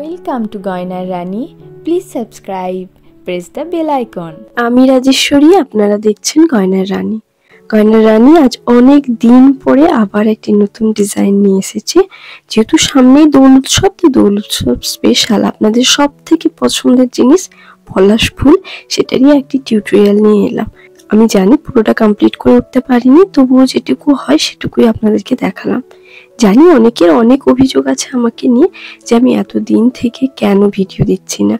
Welcome to গয়নার রানী। Please subscribe. Press the bell icon. আমি রাজেশ্বরী, আপনারা দেখছেন গয়নার রানী। গয়নার রানী আজ অনেক দিন পরে আবার একটি নতুন ডিজাইন নিয়ে এসেছে। যেহেতু সামনেই দোল উৎসব, দোল উৎসব স্পেশাল আপনাদের সব থেকে পছন্দের জিনিস পলাশ ফুল, সেটারই একটি টিউটোরিয়াল নিয়ে এলাম। আমি জানি পুরোটা কমপ্লিট করে উঠতে পারিনি, তবুও যেটুকু হয় সেটুকুই আপনাদেরকে দেখালাম। জানি অনেকের অনেক অভিযোগ আছে আমাকে নিয়ে যে আমি এতদিন থেকে কেন ভিডিও দিচ্ছি না।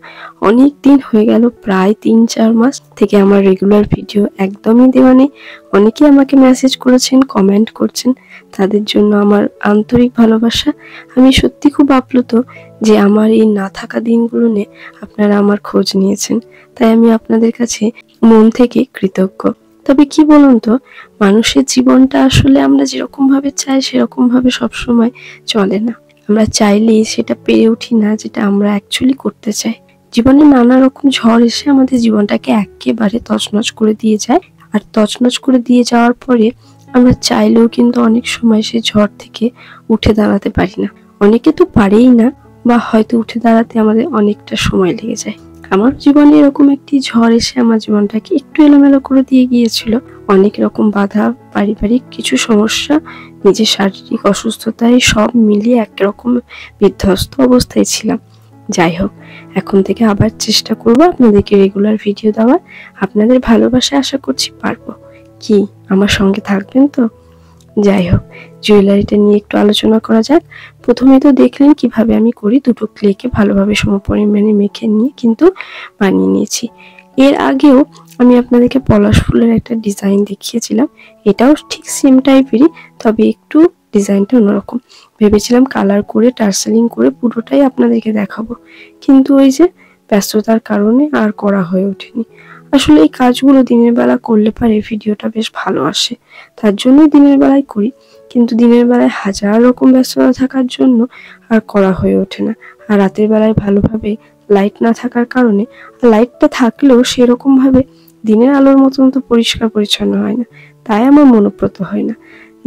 অনেক দিন হয়ে গেল, প্রায় 3-4 মাস থেকে আমার রেগুলার ভিডিও একদমই দেওয়া নেই। অনেকেই আমাকে মেসেজ করেছেন, কমেন্ট করছেন, তাদের জন্য আমার আন্তরিক ভালোবাসা। আমি সত্যি খুব আপ্লুত যে আমার এই না থাকা দিনগুলো নিয়ে আপনারা আমার খোঁজ নিয়েছেন, তাই আমি আপনাদের কাছে মন থেকে কৃতজ্ঞ। তবে কি বলুন তো, মানুষের জীবনটা আসলে আমরা যেরকম ভাবে চাই সেরকম ভাবে সবসময় চলে না। আমরা চাইলেই সেটা পেরে উঠি না যেটা আমরা অ্যাকচুয়ালি করতে চাই। জীবনে নানা রকম ঝড় এসে আমাদের জীবনটাকে একেবারে তছনছ করে দিয়ে যায়, আর তছনছ করে দিয়ে যাওয়ার পরে আমরা চাইলেও কিন্তু অনেক সময় সেই ঝড় থেকে উঠে দাঁড়াতে পারি না। অনেকে তো পারেই না, বা হয়তো উঠে দাঁড়াতে আমাদের অনেকটা সময় লেগে যায়। আমার জীবনে এরকম একটি ঝড় এসে আমার জীবনটাকে একটু এলোমেলো করে দিয়ে গিয়েছিল। অনেক রকম বাধা, পারিবারিক কিছু সমস্যা, নিজের শারীরিক অসুস্থতায় সব মিলিয়ে একরকম বিধ্বস্ত অবস্থায় ছিলাম। যাই হোক, এখন থেকে আবার চেষ্টা করবো আপনাদেরকে রেগুলার ভিডিও দেওয়ার। আপনাদের ভালোবাসা আশা করছি পারবো। কি আমার সঙ্গে থাকবেন তো? যাই হোক, জুয়েলারিটা নিয়ে একটু আলোচনা করা যাক। প্রথমে তো দেখলেন কিভাবে আমি করি। দুটো ক্লেকে ভালোভাবে সমপরিমাণে মেখে নিয়ে কিন্তু বানিয়ে নিয়েছি। এর আগেও আমি আপনাদেরকে পলাশ ফুলের একটা ডিজাইন দেখিয়েছিলাম, এটাও ঠিক সেম টাইপেরই, তবে একটু ডিজাইনটা অন্যরকম। ভেবেছিলাম কালার করে টার্সেলিং করে পুরোটাই আপনাদেরকে দেখাবো, কিন্তু ওই যে ব্যস্ততার কারণে আর করা হয়ে ওঠেনি। আসলে এই কাজগুলো দিনের বেলা করলে পারে ভিডিওটা বেশ ভালো আসে, তার জন্যই দিনের বেলায় করি। কিন্তু দিনের বেলায় হাজার রকম ব্যস্ততা থাকার জন্য আর করা হয়ে ওঠে না। আর রাতের বেলায় ভালোভাবে লাইট না থাকার কারণে, লাইটটা থাকলেও সেরকম ভাবে দিনের আলোর মতন তো পরিষ্কার পরিচ্ছন্ন হয় না, তাই আমার মনোপ্রত হয় না।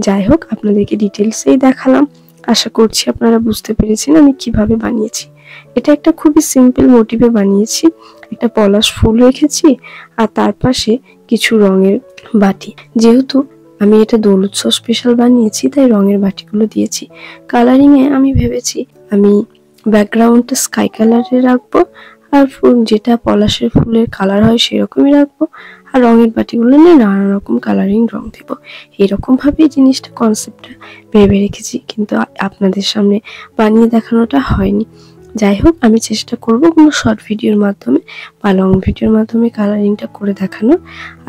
যাই হোক, আপনাদেরকে ডিটেলসেই দেখালাম। আশা করছি আপনারা বুঝতে পেরেছেন আমি কিভাবে বানিয়েছি। এটা একটা খুবই সিম্পল মোটিভে বানিয়েছি। একটা পলাশ ফুল রেখেছি আর তার পাশে কিছু রঙের বাটি। যেহেতু আমি এটা দোল উৎসব স্পেশাল বানিয়েছি, তাই রঙের বাটিগুলো দিয়েছি। কালারিং এ আমি ভেবেছি আমি ব্যাকগ্রাউন্ডটা স্কাই কালারে রাখবো, আর ফুল যেটা পলাশের ফুলের কালার হয় সেরকমই রাখবো, আর রঙের বাটিগুলো নিয়ে নানা রকম কালারিং রং দেব। এরকম ভাবেই জিনিসটা কনসেপ্টটা ভেবে রেখেছি, কিন্তু আপনাদের সামনে বানিয়ে দেখানোটা হয়নি। যাই হোক, আমি চেষ্টা করব কোনো শর্ট ভিডিওর মাধ্যমে বা লং ভিডিওর মাধ্যমে কালারিংটা করে দেখানোর।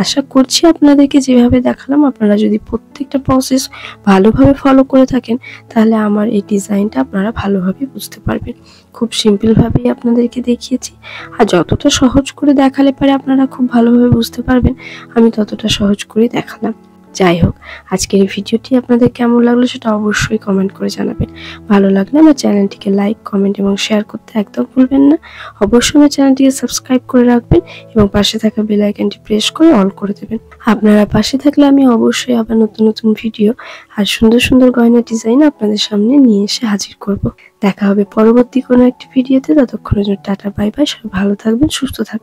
আশা করছি আপনাদেরকে যেভাবে দেখালাম আপনারা যদি প্রত্যেকটা প্রসেস ভালোভাবে ফলো করে থাকেন, তাহলে আমার এই ডিজাইনটা আপনারা ভালোভাবে বুঝতে পারবেন। খুব সিম্পলভাবেই আপনাদেরকে দেখিয়েছি, আর যতটা সহজ করে দেখালে পারে আপনারা খুব ভালোভাবে বুঝতে পারবেন, আমি ততটা সহজ করে দেখালাম। যাই হোক, আজকের এই ভিডিওটি আপনাদের কেমন লাগলো সেটা অবশ্যই কমেন্ট করে জানাবেন। ভালো লাগলে আমার চ্যানেলটিকে লাইক, কমেন্ট এবং শেয়ার করতে একদম ভুলবেন না। অবশ্যই আমার চ্যানেলটিকে সাবস্ক্রাইব করে রাখবেন এবং পাশে থাকা বেল আইকনটি প্রেস করে অল করে দেবেন। আপনারা পাশে থাকলে আমি অবশ্যই আবার নতুন নতুন ভিডিও আর সুন্দর সুন্দর গয়না ডিজাইন আপনাদের সামনে নিয়ে এসে হাজির করব। দেখা হবে পরবর্তী কোনো একটি ভিডিওতে। ততক্ষণের জন্য টাটা, বাই বাই। সবাই ভালো থাকবেন, সুস্থ থাকবেন।